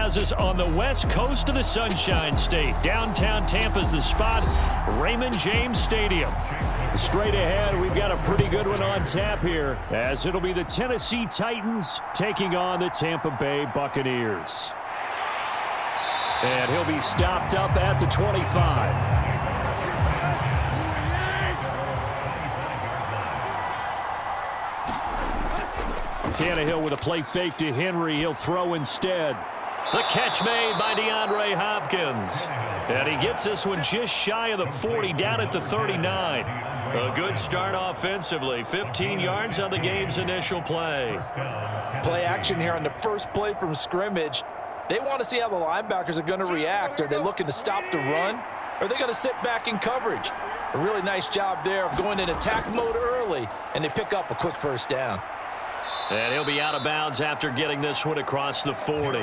has us on the west coast of the Sunshine State. Downtown Tampa's the spot, Raymond James Stadium. Straight ahead, we've got a pretty good one on tap here, as it'll be the Tennessee Titans taking on the Tampa Bay Buccaneers. And he'll be stopped up at the 25. Tannehill with a play fake to Henry. He'll throw instead. The catch made by DeAndre Hopkins. And he gets this one just shy of the 40, down at the 39. A good start offensively. 15 yards on the game's initial play. Play action here on the first play from scrimmage. They want to see how the linebackers are going to react. Are they looking to stop the run? Or are they going to sit back in coverage? A really nice job there of going in attack mode early, and they pick up a quick first down. And he'll be out of bounds after getting this one across the 40.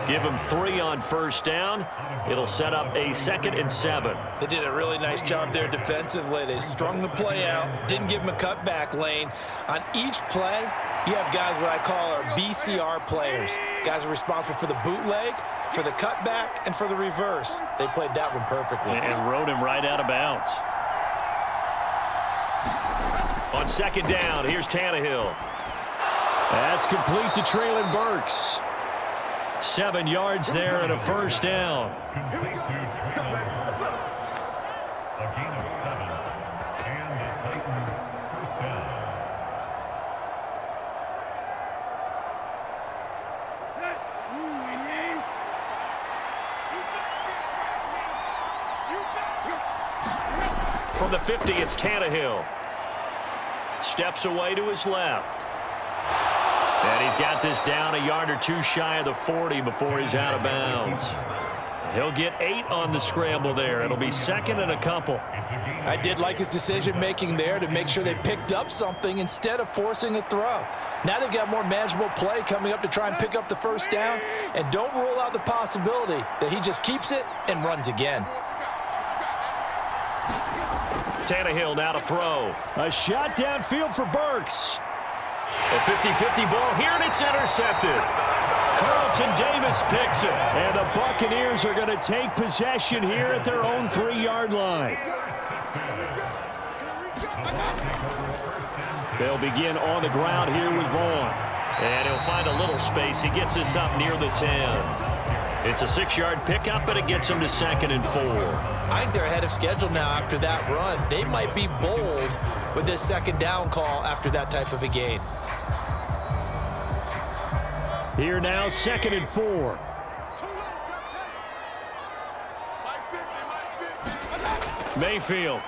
Give him 3 on first down. It'll set up a 2nd and 7. They did a really nice job there defensively. They strung the play out, didn't give him a cutback lane. On each play, you have guys what I call our BCR players. Guys are responsible for the bootleg, for the cutback, and for the reverse. They played that one perfectly. And rode him right out of bounds. On 2nd down, here's Tannehill. That's complete to Traylon Burks. 7 yards there and a first down. From the 50, it's Tannehill. Steps away to his left. And he's got this down a yard or 2 shy of the 40 before he's out of bounds. He'll get 8 on the scramble there. It'll be 2nd and a couple. I did like his decision-making there to make sure they picked up something instead of forcing a throw. Now they've got more manageable play coming up to try and pick up the first down. And don't rule out the possibility that he just keeps it and runs again. Tannehill now to throw. A shot downfield for Burks. A 50-50 ball here, and it's intercepted. Carlton Davis picks it. And the Buccaneers are going to take possession here at their own 3-yard line. They'll begin on the ground here with Vaughn. And he'll find a little space. He gets this up near the 10. It's a 6-yard pickup, but it gets him to 2nd and 4. I think they're ahead of schedule now after that run. They might be bold with this 2nd down call after that type of a gain. Here now, 2nd and 4. Mayfield.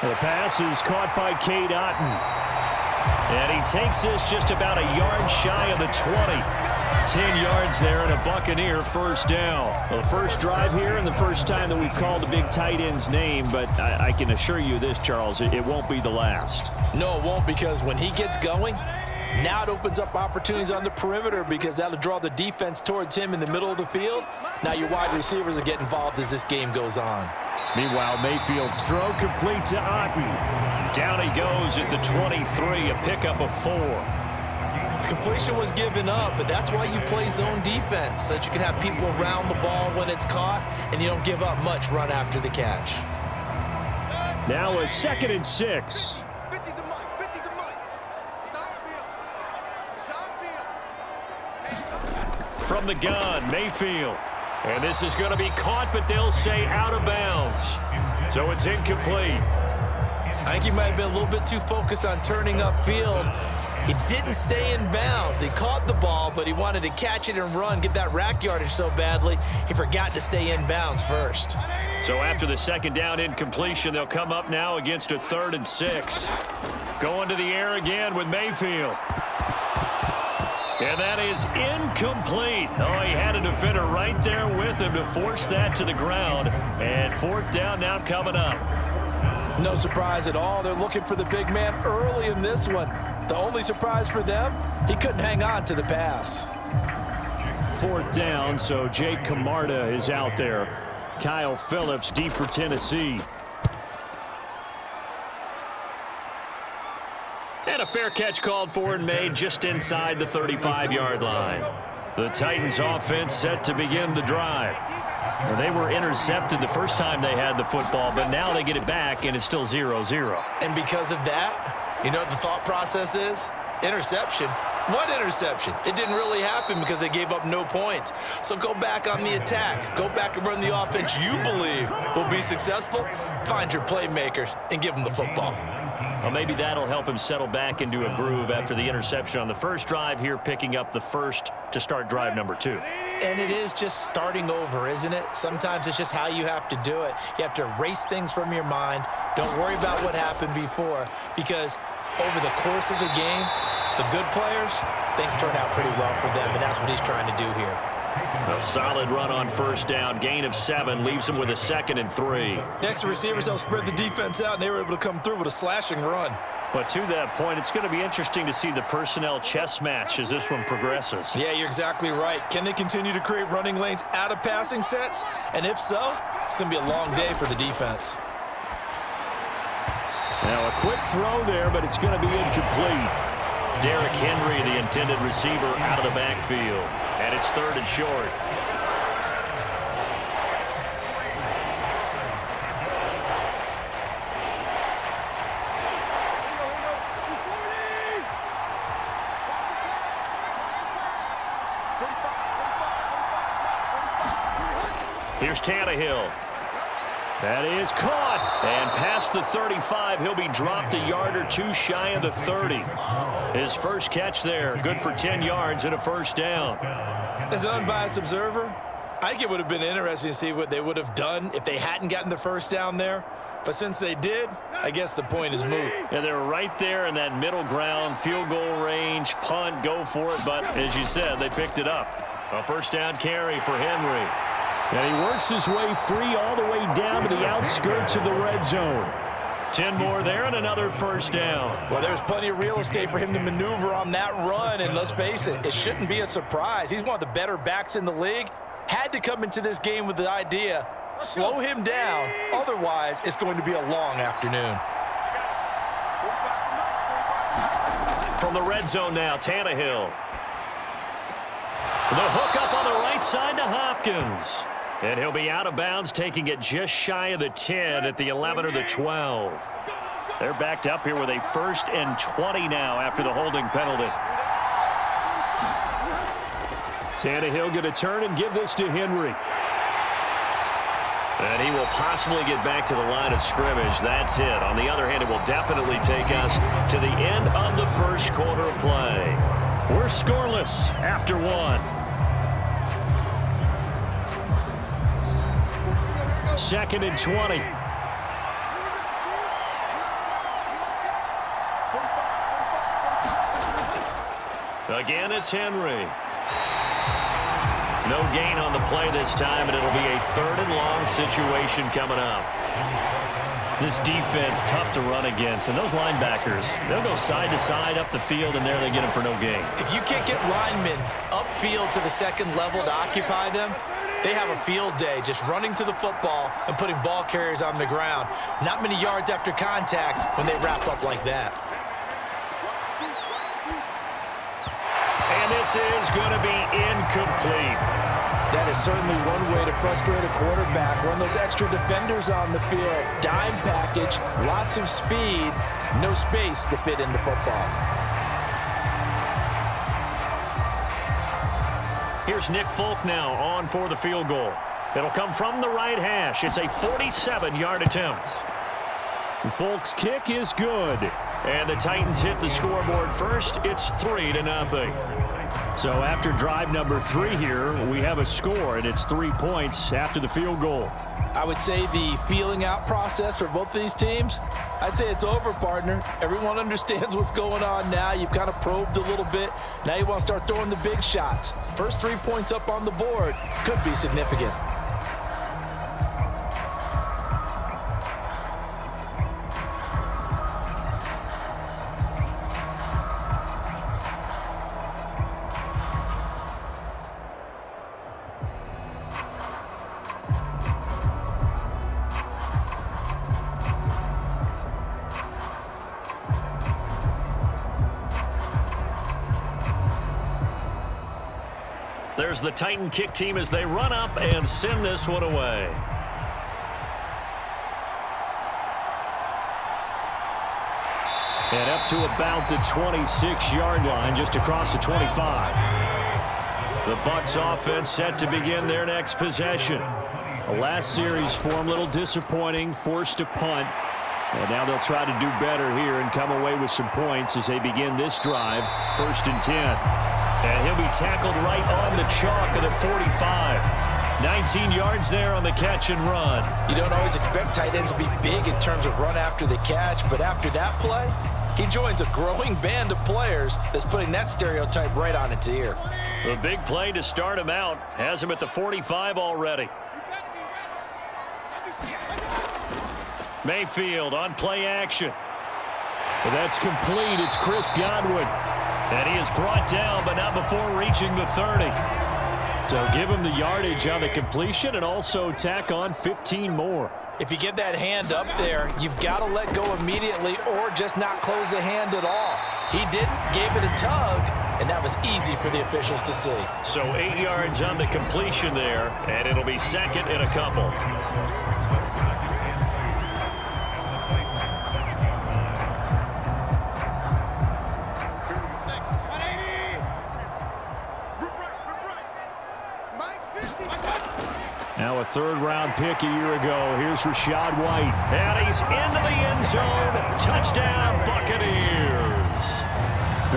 The pass is caught by Cade Otton. And he takes this just about a yard shy of the 20. 10 yards there and a Buccaneer first down. Well, the first drive here and the first time that we've called a big tight end's name, but I can assure you this, Charles, it won't be the last. No, it won't, because when he gets going, now it opens up opportunities on the perimeter because that'll draw the defense towards him in the middle of the field. Now your wide receivers will get involved as this game goes on. Meanwhile, Mayfield's throw complete to Otton. Down he goes at the 23, a pickup of 4. Completion was given up, but that's why you play zone defense, so that you can have people around the ball when it's caught, and you don't give up much run after the catch. Now a 2nd and 6. From the gun, Mayfield. And this is going to be caught, but they'll say out of bounds. So it's incomplete. I think he might have been a little bit too focused on turning upfield. He didn't stay in bounds. He caught the ball, but he wanted to catch it and run, get that rack yardage so badly, he forgot to stay in bounds first. So after the 2nd down incompletion, they'll come up now against a 3rd and 6. Going to the air again with Mayfield. And that is incomplete. Oh, he had a defender right there with him to force that to the ground. And 4th down now coming up. No surprise at all. They're looking for the big man early in this one. The only surprise for them, he couldn't hang on to the pass. 4th down, so Jake Camarda is out there. Kyle Phillips deep for Tennessee. And a fair catch called for and made just inside the 35-yard line. The Titans offense set to begin the drive. Well, they were intercepted the first time they had the football, but now they get it back, and it's still 0-0. And because of that, you know what the thought process is? Interception. What interception? It didn't really happen because they gave up no points. So go back on the attack. Go back and run the offense you believe will be successful. Find your playmakers and give them the football. Well, maybe that'll help him settle back into a groove after the interception on the first drive here, picking up the first to start drive number 2. And it is just starting over, isn't it? Sometimes it's just how you have to do it. You have to erase things from your mind. Don't worry about what happened before, because over the course of the game, the good players, things turn out pretty well for them, and that's what he's trying to do here. A solid run on first down. Gain of 7 leaves him with a 2nd and 3. Next, the receivers help spread the defense out, and they were able to come through with a slashing run. But to that point, it's going to be interesting to see the personnel chess match as this one progresses. Yeah, you're exactly right. Can they continue to create running lanes out of passing sets? And if so, it's going to be a long day for the defense. Now a quick throw there, but it's going to be incomplete. Derrick Henry, the intended receiver, out of the backfield. And it's 3rd and short. Here's Tannehill. That is caught. And past the 35, he'll be dropped a yard or 2 shy of the 30. His first catch there, good for 10 yards and a first down. As an unbiased observer, I think it would have been interesting to see what they would have done if they hadn't gotten the first down there. But since they did, I guess the point is moot. Yeah, they're right there in that middle ground, field goal range, punt, go for it. But as you said, they picked it up. A first down carry for Henry. And he works his way free all the way down to the outskirts of the red zone. 10 more there and another first down. Well, there's plenty of real estate for him to maneuver on that run, and let's face it, it shouldn't be a surprise. He's one of the better backs in the league. Had to come into this game with the idea, slow him down, otherwise it's going to be a long afternoon. From the red zone now, Tannehill. The hook up on the right side to Hopkins. And he'll be out of bounds, taking it just shy of the 10 at the 11 or the 12. They're backed up here with a 1st and 20 now after the holding penalty. Tannehill going to turn and give this to Henry. And he will possibly get back to the line of scrimmage. That's it. On the other hand, it will definitely take us to the end of the first quarter of play. We're scoreless after 1. 2nd and 20. Again, it's Henry. No gain on the play this time, and it'll be a 3rd and long situation coming up. This defense, tough to run against, and those linebackers, they'll go side to side up the field, and there they get them for no gain. If you can't get linemen upfield to the 2nd level to occupy them, they have a field day just running to the football and putting ball carriers on the ground. Not many yards after contact when they wrap up like that. And this is going to be incomplete. That is certainly one way to frustrate a quarterback. Run those extra defenders on the field. Dime package, lots of speed, no space to fit into football. Here's Nick Folk now on for the field goal. It'll come from the right hash. It's a 47-yard attempt. Folk's kick is good. And the Titans hit the scoreboard first. It's 3-0. So after drive number 3 here, we have a score, and it's 3 points after the field goal. I would say the feeling out process for both these teams, I'd say it's over, partner. Everyone understands what's going on now. You've kind of probed a little bit. Now you want to start throwing the big shots. First 3 points up on the board could be significant. There's the Titan kick team as they run up and send this one away. And up to about the 26-yard line, just across the 25. The Bucs offense set to begin their next possession. The last series for them, a little disappointing, forced to punt. And now they'll try to do better here and come away with some points as they begin this drive, 1st and 10. And he'll be tackled right on the chalk of the 45. 19 yards there on the catch and run. You don't always expect tight ends to be big in terms of run after the catch, but after that play, he joins a growing band of players that's putting that stereotype right on its ear. The big play to start him out has him at the 45 already. Mayfield on play action. But that's complete. It's Chris Godwin. And he is brought down, but not before reaching the 30. So give him the yardage on the completion and also tack on 15 more. If you get that hand up there, you've got to let go immediately or just not close the hand at all. He didn't, gave it a tug, and that was easy for the officials to see. So 8 yards on the completion there, and it'll be 2nd and a couple. Now a 3rd-round pick a year ago. Here's Rachaad White. And he's into the end zone. Touchdown, Buccaneers.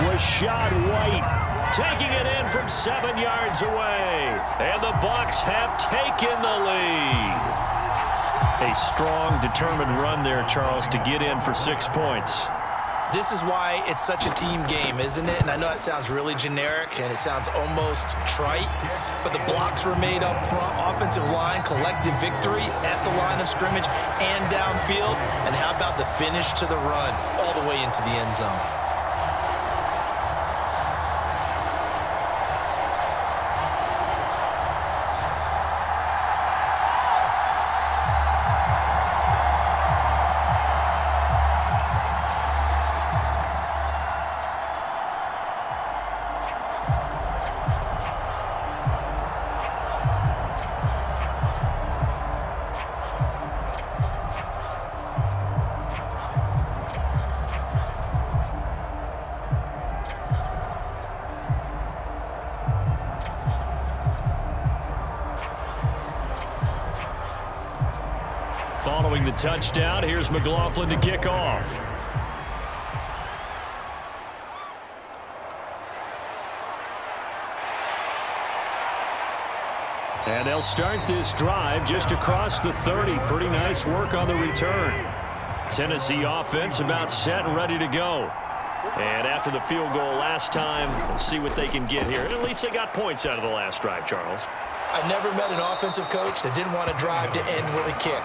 Rachaad White taking it in from 7 yards away. And the Bucs have taken the lead. A strong, determined run there, Charles, to get in for 6 points. This is why it's such a team game, isn't it? And I know that sounds really generic and it sounds almost trite, but the blocks were made up front, offensive line, collective victory at the line of scrimmage and downfield. And how about the finish to the run all the way into the end zone? Following the touchdown, here's McLaughlin to kick off. And they'll start this drive just across the 30. Pretty nice work on the return. Tennessee offense about set and ready to go. And after the field goal last time, we'll see what they can get here. And at least they got points out of the last drive, Charles. I never met an offensive coach that didn't want to drive to end with a kick.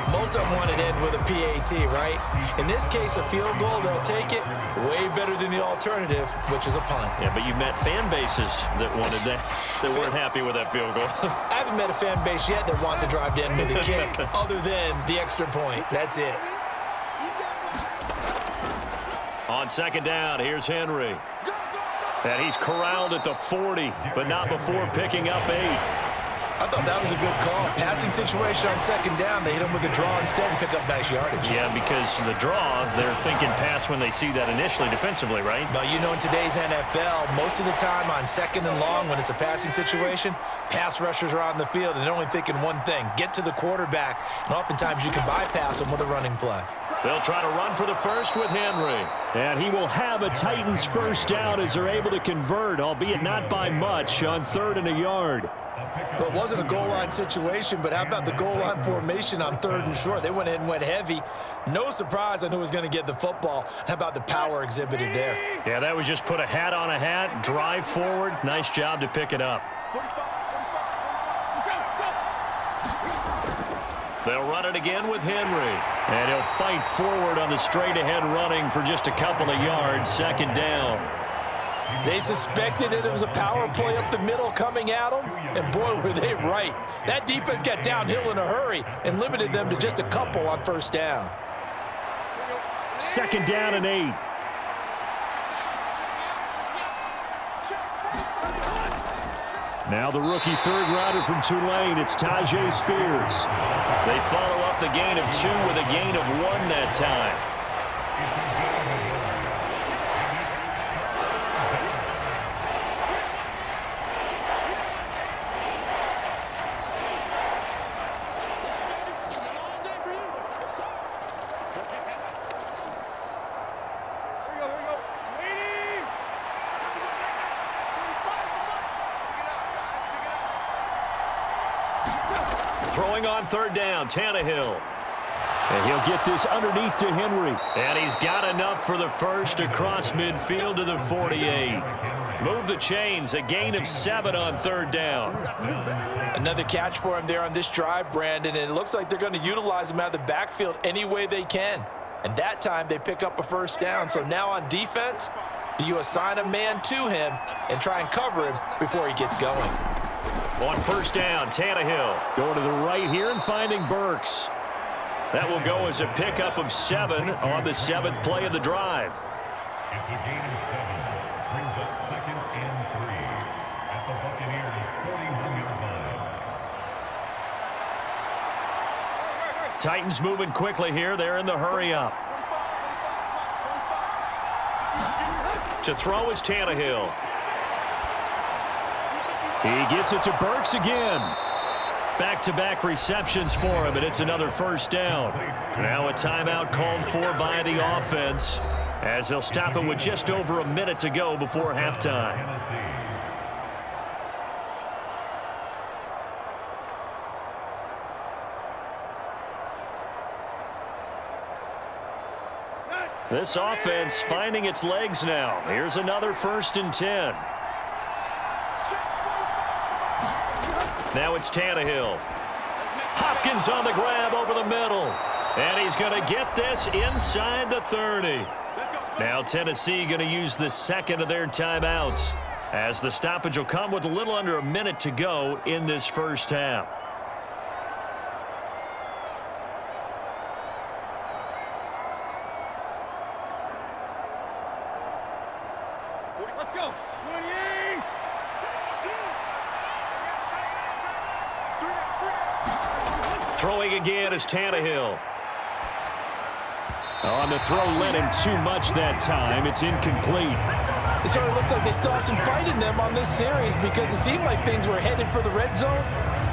Most of them wanted to end with a PAT, right? In this case, a field goal, they'll take it. Way better than the alternative, which is a punt. Yeah, but you met fan bases that wanted that, that weren't happy with that field goal. I haven't met a fan base yet that wants to drive to end with a kick other than the extra point. That's it. On 2nd down, here's Henry. And he's corralled at the 40, but not before picking up 8. I thought that was a good call. Passing situation on 2nd down. They hit him with the draw instead and pick up nice yardage. Yeah, because the draw, they're thinking pass when they see that initially defensively, right? But you know, in today's NFL, most of the time on 2nd and long when it's a passing situation, pass rushers are on the field and they're only thinking one thing, get to the quarterback. And oftentimes you can bypass them with a running play. They'll try to run for the first with Henry. And he will have a Titans first down as they're able to convert, albeit not by much, on 3rd and a yard. But it wasn't a goal line situation, but how about the goal line formation on 3rd and short? They went in and went heavy. No surprise on who was going to get the football. How about the power exhibited there? Yeah, that was just put a hat on a hat, drive forward. Nice job to pick it up. They'll run it again with Henry. And he'll fight forward on the straight-ahead running for just a couple of yards. 2nd down. They suspected that it was a power play up the middle coming at them, and boy, were they right. That defense got downhill in a hurry and limited them to just a couple on 1st down. 2nd down and 8. Now the rookie third-rounder from Tulane, it's Tajay Spears. They follow up the gain of 2 with a gain of 1 that time. Throwing on third down, Tannehill. And he'll get this underneath to Henry. And he's got enough for the first across midfield to the 48. Move the chains, a gain of 7 on third down. Another catch for him there on this drive, Brandon, and it looks like they're going to utilize him out of the backfield any way they can. And that time they pick up a first down. So now on defense, do you assign a man to him and try and cover him before he gets going? On first down, Tannehill going to the right here and finding Burks. That will go as a pickup of 7 on the 7th play of the drive. It's a gain of 7. Brings up 2nd and 3 at the Buccaneers' 41-yard line. Titans moving quickly here. They're in the hurry up. To throw is Tannehill. He gets it to Burks again. Back-to-back receptions for him, and it's another first down. Now a timeout called for by the offense, as they'll stop it with just over a minute to go before halftime. This offense finding its legs now. Here's another 1st and 10. Now it's Tannehill. Hopkins on the grab over the middle. And he's going to get this inside the 30. Now Tennessee going to use the 2nd of their timeouts, as the stoppage will come with a little under a minute to go in this first half. Let's go. 28. Throwing again is Tannehill. On the throw, led him too much that time. It's incomplete. It sort of looks like they still have some fight in them on this series, because it seemed like things were headed for the red zone.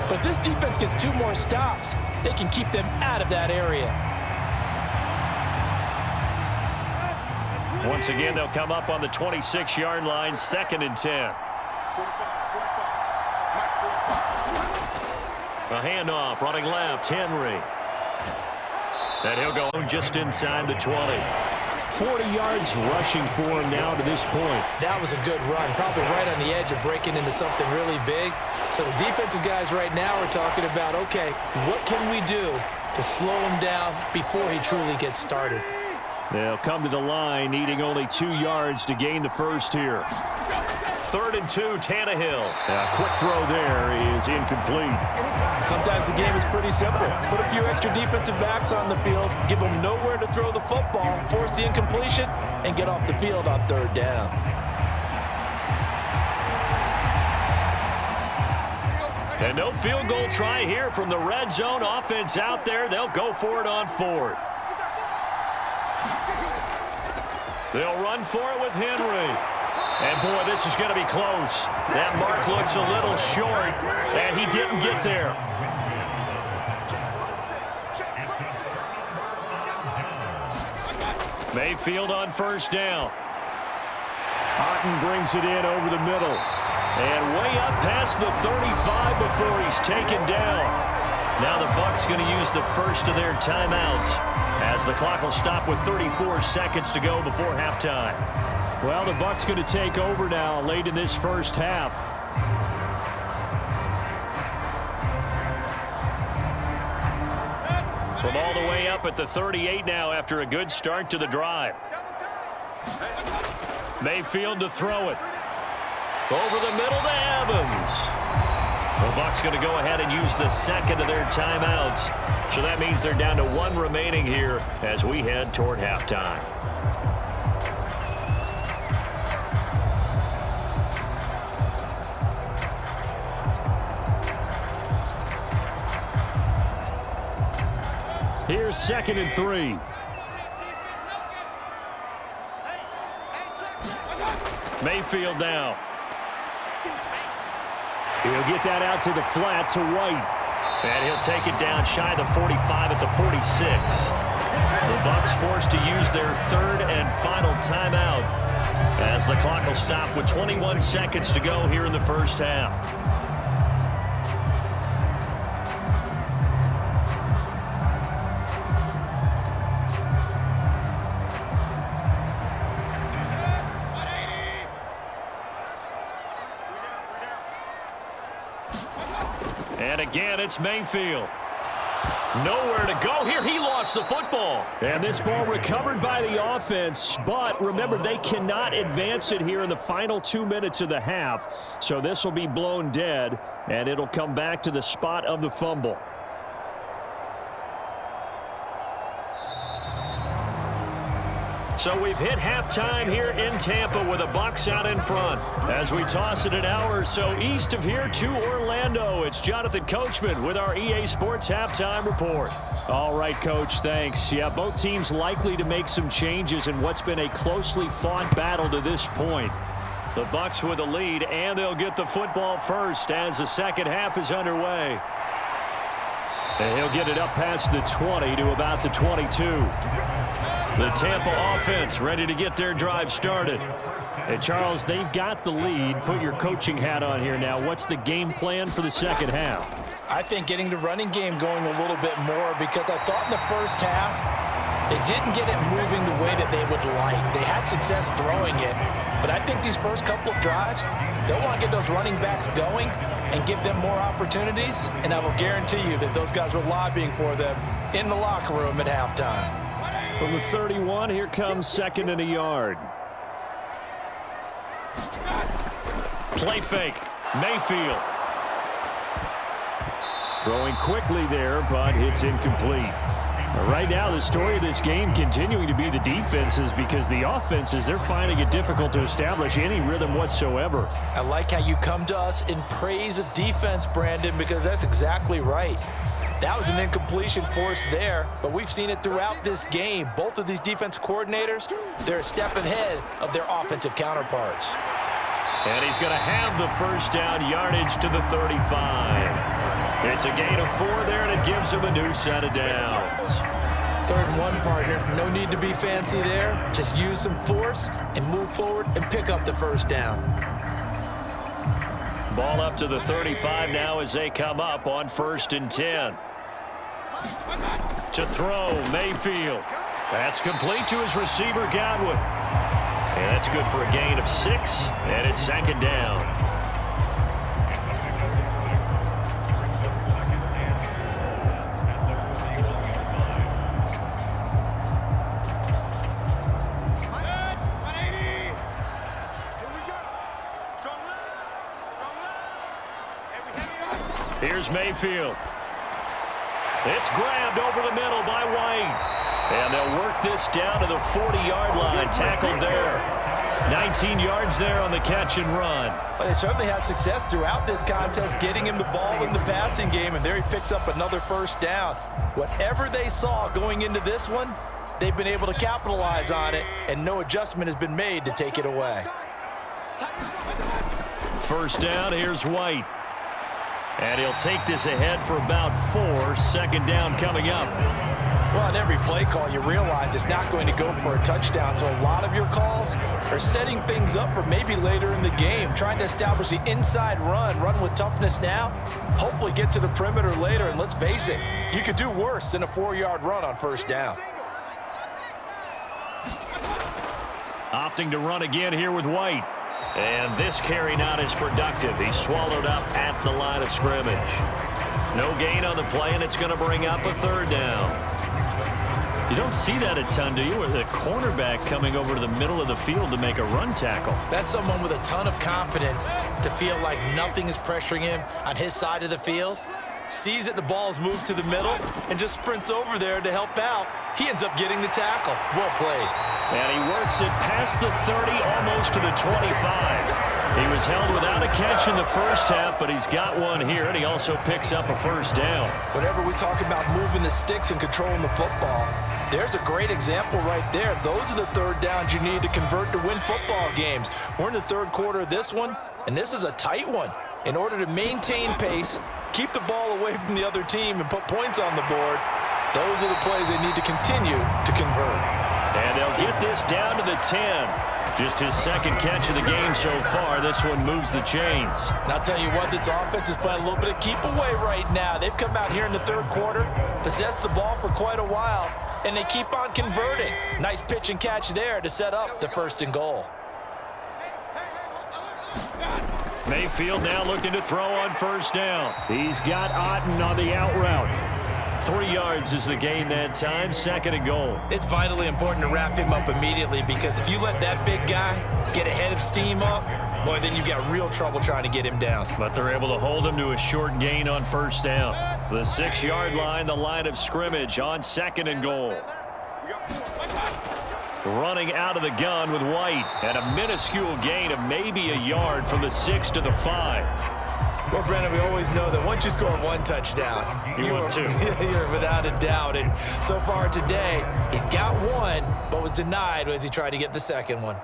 But this defense gets 2 more stops. They can keep them out of that area. Once again, they'll come up on the 26-yard line, 2nd and 10. A handoff, running left, Henry. And he'll go just inside the 20. 40 yards rushing for him now to this point. That was a good run, probably right on the edge of breaking into something really big. So the defensive guys right now are talking about, okay, what can we do to slow him down before he truly gets started? They'll come to the line, needing only 2 yards to gain the first here. 3rd and 2, Tannehill. A quick throw there is incomplete. Sometimes the game is pretty simple. Put a few extra defensive backs on the field, give them nowhere to throw the football, force the incompletion, and get off the field on 3rd down. And no field goal try here from the red zone offense out there. They'll go for it on 4th. They'll run for it with Henry. And, boy, this is going to be close. That mark looks a little short, and he didn't get there. Mayfield on first down. Otten brings it in over the middle. And way up past the 35 before he's taken down. Now the Bucs going to use the first of their timeouts, as the clock will stop with 34 seconds to go before halftime. Well, the Bucs going to take over now late in this first half. From all the way up at the 38 now after a good start to the drive. Mayfield to throw it. Over the middle to Evans. The Bucs going to go ahead and use the 2nd of their timeouts. So that means they're down to 1 remaining here as we head toward halftime. Here's 2nd and 3. Mayfield now. He'll get that out to the flat to White. And he'll take it down shy of the 45 at the 46. The Bucs forced to use their 3rd and final timeout as the clock will stop with 21 seconds to go here in the first half. And again, it's Mayfield. Nowhere to go here. He lost the football. And this ball recovered by the offense. But remember, they cannot advance it here in the final 2 minutes of the half. So this will be blown dead, and it'll come back to the spot of the fumble. So we've hit halftime here in Tampa with the Bucs out in front. As we toss it an hour or so east of here to Orlando, it's Jonathan Coachman with our EA Sports Halftime Report. All right, Coach, thanks. Yeah, both teams likely to make some changes in what's been a closely fought battle to this point. The Bucs with a lead, and they'll get the football first as the second half is underway. And he'll get it up past the 20 to about the 22. The Tampa offense ready to get their drive started. And Charles, they've got the lead. Put your coaching hat on here now. What's the game plan for the second half? I think getting the running game going a little bit more, because I thought in the first half they didn't get it moving the way that they would like. They had success throwing it, but I think these first couple of drives, they'll want to get those running backs going and give them more opportunities, and I will guarantee you that those guys were lobbying for them in the locker room at halftime. From the 31, here comes 2nd and a yard. Play fake. Mayfield. Throwing quickly there, but it's incomplete. Right now, the story of this game continuing to be the defenses, because the offenses, they're finding it difficult to establish any rhythm whatsoever. I like how you come to us in praise of defense, Brandon, because that's exactly right. That was an incompletion force there, but we've seen it throughout this game. Both of these defense coordinators, they're a step ahead of their offensive counterparts. And he's going to have the first down, yardage to the 35. It's a gain of 4 there, and it gives him a new set of downs. 3rd and 1, partner. No need to be fancy there. Just use some force and move forward and pick up the first down. Ball up to the 35 now as they come up on 1st and 10. To throw, Mayfield. That's complete to his receiver, Godwin. And that's good for a gain of 6, and it's 2nd down. Here's Mayfield. It's grabbed over the middle by White. And they'll work this down to the 40-yard line. Tackled there. 19 yards there on the catch and run. Well, they certainly had success throughout this contest, getting him the ball in the passing game, and there he picks up another first down. Whatever they saw going into this one, they've been able to capitalize on it, and no adjustment has been made to take it away. First down, here's White. And he'll take this ahead for about 4. 2nd down coming up. Well, on every play call, you realize it's not going to go for a touchdown. So a lot of your calls are setting things up for maybe later in the game, trying to establish the inside run with toughness now, hopefully get to the perimeter later. And let's face it, you could do worse than a 4-yard run on first down. Opting to run again here with White. And this carry not as productive. He's swallowed up at the line of scrimmage. No gain on the play, and it's going to bring up a 3rd down. You don't see that a ton, do you? With a cornerback coming over to the middle of the field to make a run tackle. That's someone with a ton of confidence to feel like nothing is pressuring him on his side of the field. Sees that the ball's moved to the middle and just sprints over there to help out. He ends up getting the tackle. Well played. And he works it past the 30, almost to the 25. He was held without a catch in the first half, but he's got one here, and he also picks up a first down. Whenever we talk about moving the sticks and controlling the football, there's a great example right there. Those are the third downs you need to convert to win football games. We're in the third quarter of this one, and this is a tight one. In order to maintain pace, keep the ball away from the other team, and put points on the board, those are the plays they need to continue to convert. And they'll get this down to the 10. Just his second catch of the game so far. This one moves the chains. And I'll tell you what, this offense is playing a little bit of keep away right now. They've come out here in the third quarter, possessed the ball for quite a while, and they keep on converting. Nice pitch and catch there to set up the 1st and goal. Mayfield now looking to throw on first down. He's got Otten on the out route. 3 yards is the gain that time, 2nd and goal. It's vitally important to wrap him up immediately, because if you let that big guy get ahead of steam up, boy, then you've got real trouble trying to get him down. But they're able to hold him to a short gain on first down. The 6-yard line, the line of scrimmage on 2nd and goal. Running out of the gun with White, and a minuscule gain of maybe a yard from the 6 to the 5. Well, Brennan, we always know that once you score one touchdown, you want two. You're without a doubt. And so far today, he's got one, but was denied as he tried to get the second one.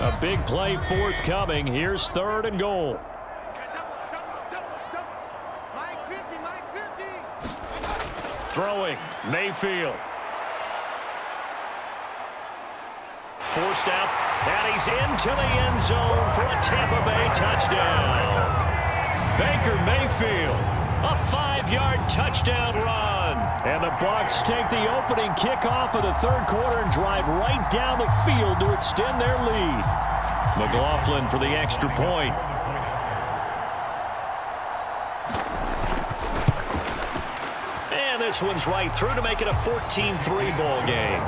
A big play forthcoming. Here's 3rd and goal. Throwing, Mayfield. Forced out, and he's into the end zone for a Tampa Bay touchdown. Baker Mayfield, a 5-yard touchdown run. And the Bucs take the opening kickoff of the third quarter and drive right down the field to extend their lead. McLaughlin for the extra point. And this one's right through to make it a 14-3 ball game.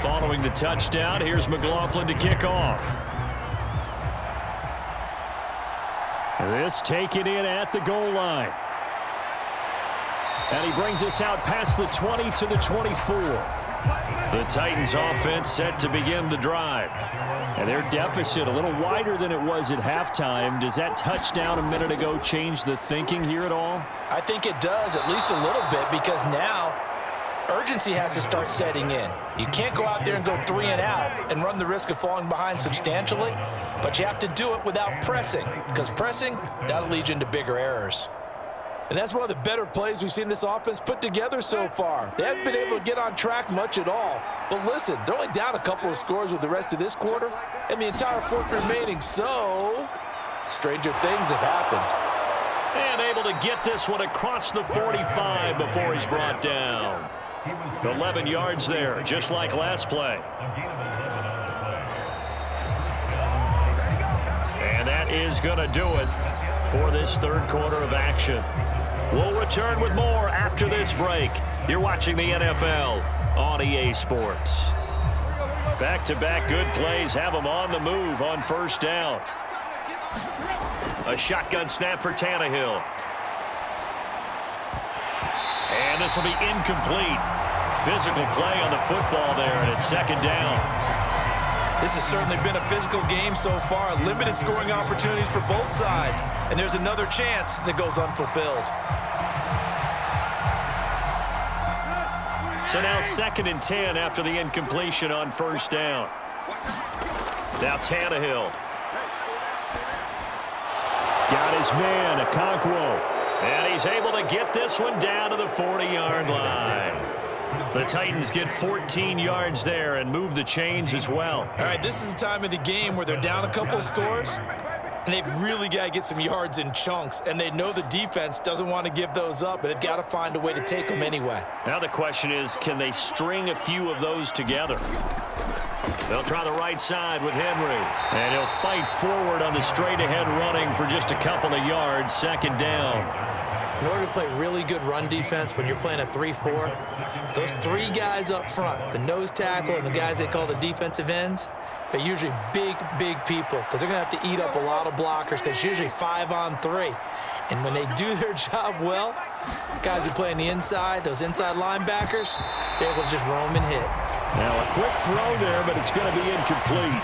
Following the touchdown, here's McLaughlin to kick off. This taken in at the goal line. And he brings us out past the 20 to the 24. The Titans offense set to begin the drive. And their deficit a little wider than it was at halftime. Does that touchdown a minute ago change the thinking here at all? I think it does, at least a little bit, because now urgency has to start setting in. You can't go out there and go 3 and out and run the risk of falling behind substantially, but you have to do it without pressing, because pressing, that'll lead you into bigger errors. And that's one of the better plays we've seen this offense put together so far. They haven't been able to get on track much at all. But listen, they're only down a couple of scores with the rest of this quarter and the entire fourth remaining, so stranger things have happened. And able to get this one across the 45 before he's brought down. 11 yards there, just like last play. And that is going to do it for this third quarter of action. We'll return with more after this break. You're watching the NFL on EA Sports. Back-to-back good plays have them on the move on first down. A shotgun snap for Tannehill. And this will be incomplete. Physical play on the football there, and it's second down. This has certainly been a physical game so far. Limited scoring opportunities for both sides. And there's another chance that goes unfulfilled. So now 2nd and 10 after the incompletion on first down. Now Tannehill. Got his man, Okonkwo. And he's able to get this one down to the 40-yard line. The Titans get 14 yards there and move the chains as well. All right, this is the time of the game where they're down a couple of scores, and they've really got to get some yards in chunks, and they know the defense doesn't want to give those up, but they've got to find a way to take them anyway. Now the question is, can they string a few of those together? They'll try the right side with Henry, and he'll fight forward on the straight-ahead running for just a couple of yards, second down. In order to play really good run defense when you're playing a 3-4, those three guys up front, the nose tackle and the guys they call the defensive ends, they're usually big, big people because they're going to have to eat up a lot of blockers because it's usually 5-on-3. And when they do their job well, guys who play on the inside, those inside linebackers, they're able to just roam and hit. Now a quick throw there, but it's going to be incomplete.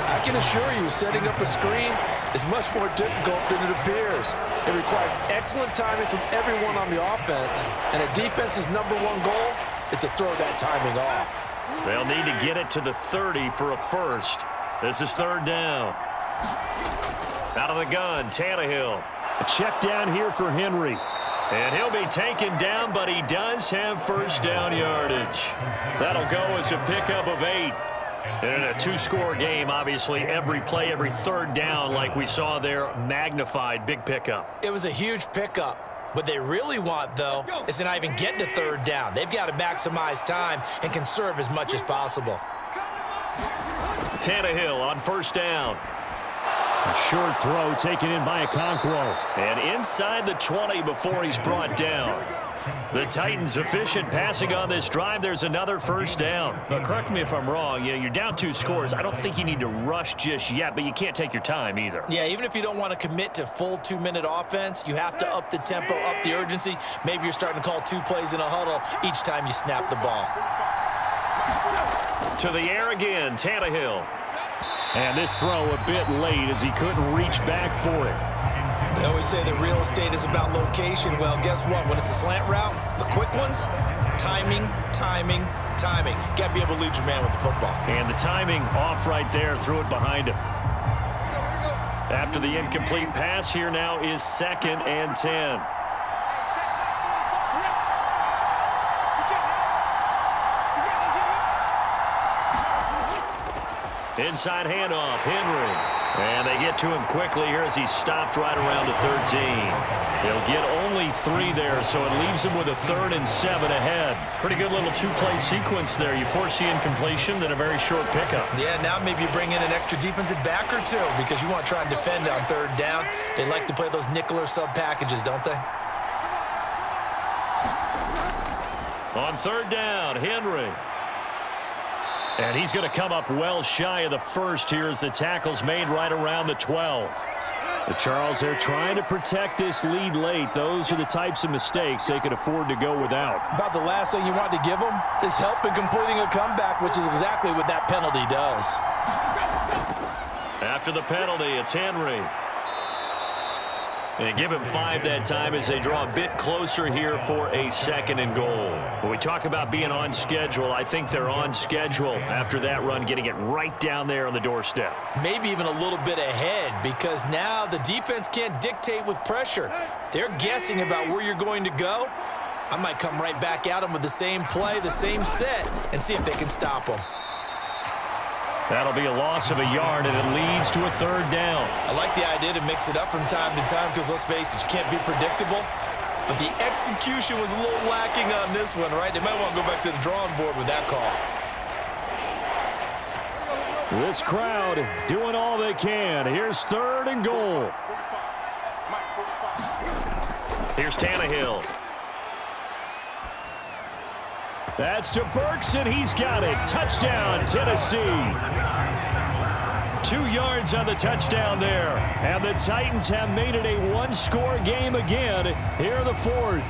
I can assure you, setting up a screen is much more difficult than it appears. It requires excellent timing from everyone on the offense, and a defense's #1 goal is to throw that timing off. They'll need to get it to the 30 for a first. This is third down. Out of the gun, Tannehill. A check down here for Henry. And he'll be taken down, but he does have first down yardage. That'll go as a pickup of 8. And in a two-score game, obviously, every play, every third down, like we saw there, magnified, big pickup. It was a huge pickup. What they really want, though, is to not even get to third down. They've got to maximize time and conserve as much as possible. Tannehill on first down. A short throw taken in by Okonkwo. And inside the 20 before he's brought down. The Titans efficient passing on this drive. There's another first down. But correct me if I'm wrong. You're down 2 scores. I don't think you need to rush just yet, but you can't take your time either. Yeah, even if you don't want to commit to full 2-minute offense, you have to up the tempo, up the urgency. Maybe you're starting to call 2 plays in a huddle each time you snap the ball. To the air again, Tannehill. And this throw a bit late as he couldn't reach back for it. They always say that real estate is about location. Well, guess what? When it's a slant route, the quick ones, timing, timing, timing. Got to be able to lead your man with the football. And the timing off right there, threw it behind him. After the incomplete pass, here now is 2nd and 10. Inside handoff, Henry. And they get to him quickly here as he stopped right around the 13. He'll get only 3 there, so it leaves him with a 3rd and 7 ahead. Pretty good little 2-play sequence there. You force the incompletion, then a very short pickup. Yeah, now maybe you bring in an extra defensive back or 2 because you want to try and defend on 3rd down. They like to play those nickel or sub packages, don't they? On 3rd down, Henry. And he's going to come up well shy of the first here as the tackle's made right around the 12. The Charles, they're trying to protect this lead late. Those are the types of mistakes they could afford to go without. About the last thing you want to give them is help in completing a comeback, which is exactly what that penalty does. After the penalty, it's Henry. And give him 5 that time as they draw a bit closer here for a 2nd and goal. When we talk about being on schedule, I think they're on schedule after that run, getting it right down there on the doorstep. Maybe even a little bit ahead because now the defense can't dictate with pressure. They're guessing about where you're going to go. I might come right back at them with the same play, the same set, and see if they can stop them. That'll be a loss of a yard, and it leads to a 3rd down. I like the idea to mix it up from time to time because, let's face it, you can't be predictable. But the execution was a little lacking on this one, right? They might want to go back to the drawing board with that call. This crowd doing all they can. Here's 3rd and goal. Here's Tannehill. That's to Burks, and he's got it. Touchdown, Tennessee. 2 yards on the touchdown there. And the Titans have made it a 1-score game again here in the 4th.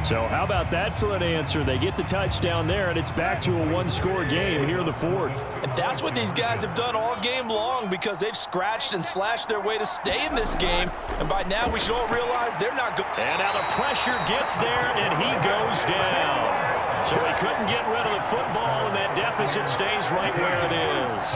So how about that for an answer? They get the touchdown there, and it's back to a 1-score game here in the 4th. And that's what these guys have done all game long because they've scratched and slashed their way to stay in this game. And by now, we should all realize they're not good. And now the pressure gets there, and he goes down. So he couldn't get rid of the football, and that deficit stays right where it is.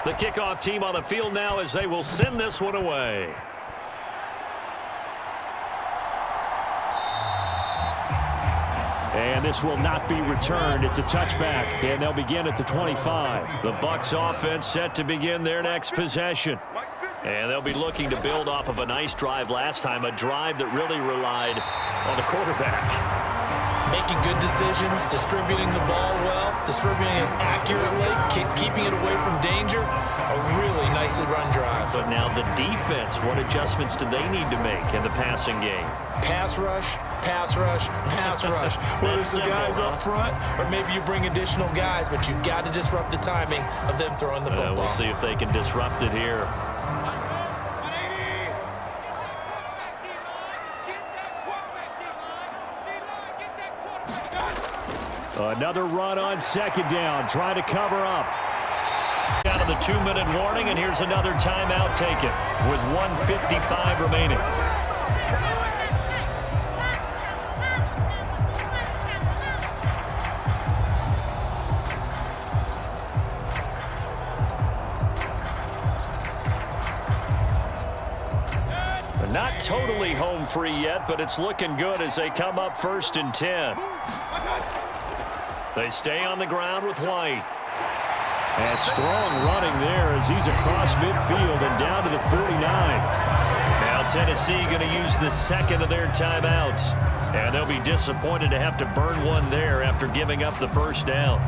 The kickoff team on the field now as they will send this one away. And this will not be returned. It's a touchback, and they'll begin at the 25. The Bucs offense set to begin their next possession. And they'll be looking to build off of a nice drive last time, a drive that really relied on the quarterback. Making good decisions, distributing the ball well, distributing it accurately, keeping it away from danger. A really nicely run drive. But now the defense, what adjustments do they need to make in the passing game? Pass rush, pass rush, pass rush. Whether it's the guys up front or maybe you bring additional guys, but you've got to disrupt the timing of them throwing the football. We'll see if they can disrupt it here. Another run on second down, trying to cover up. Out of the 2-minute warning, and here's another timeout taken with 1:55 remaining. They're not totally home free yet, but it's looking good as they come up 1st and 10. They stay on the ground with White. And strong running there as he's across midfield and down to the 49. Now Tennessee going to use the second of their timeouts. And they'll be disappointed to have to burn one there after giving up the first down.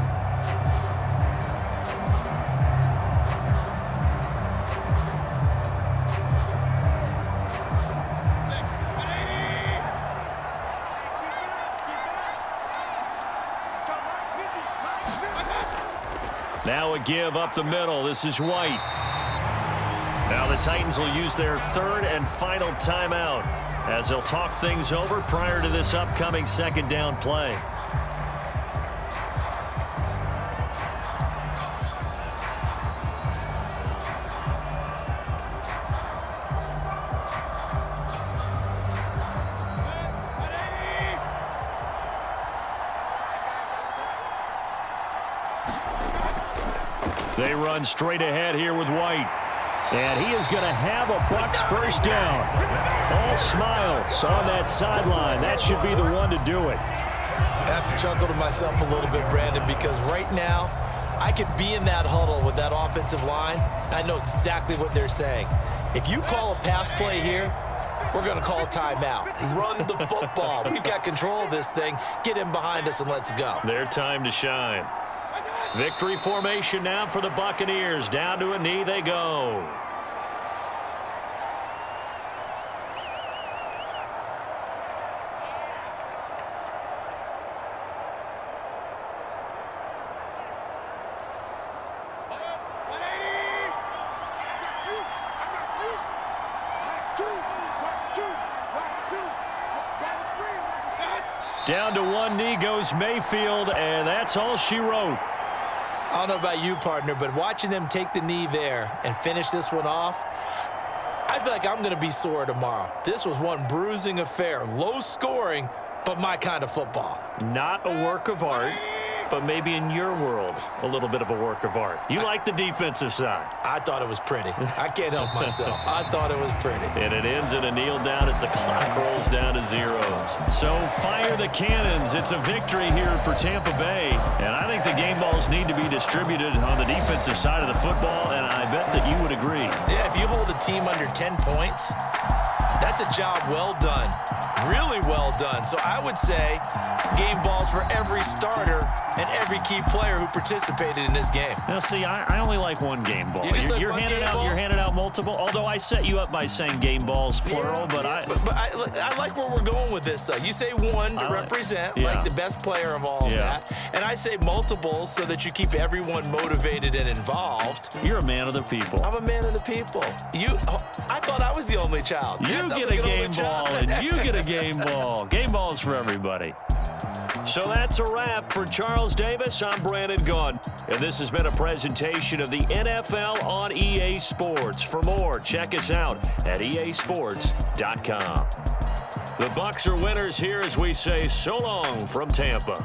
Now a give up the middle. This is White. Now the Titans will use their 3rd and final timeout as they'll talk things over prior to this upcoming second down play. They run straight ahead here with White. And he is going to have a Bucs first down. All smiles on that sideline. That should be the one to do it. I have to chuckle to myself a little bit, Brandon, because right now I could be in that huddle with that offensive line. And I know exactly what they're saying. If you call a pass play here, we're going to call a timeout. Run the football. We've got control of this thing. Get in behind us and let's go. Their time to shine. Victory formation now for the Buccaneers. Down to a knee they go. Down to one knee goes Mayfield, and that's all she wrote. I don't know about you, partner, but watching them take the knee there and finish this one off, I feel like I'm going to be sore tomorrow. This was one bruising affair. Low scoring, but my kind of football. Not a work of art, but maybe in your world, a little bit of a work of art. You like the defensive side. I thought it was pretty. I can't help myself. I thought it was pretty. And it ends in a kneel down as the clock rolls down to zeros. So fire the cannons. It's a victory here for Tampa Bay. And I think the game balls need to be distributed on the defensive side of the football, and I bet that you would agree. Yeah, if you hold a team under 10 points, that's a job well done. Really well done. So I would say game balls for every starter and every key player who participated in this game. Now, see, I only like one game ball. You're handing out multiple. Although I set you up by saying game balls plural, but I like where we're going with this. You say one to represent like the best player of all of that, and I say multiples so that you keep everyone motivated and involved. You're a man of the people. I'm a man of the people. I thought I was the only child. You get a game ball, and you get a game ball. Game balls for everybody. So that's a wrap for Charles Davis. I'm Brandon Gunn, and this has been a presentation of the NFL on EA Sports. For more, check us out at easports.com. The Bucs are winners here as we say so long from Tampa.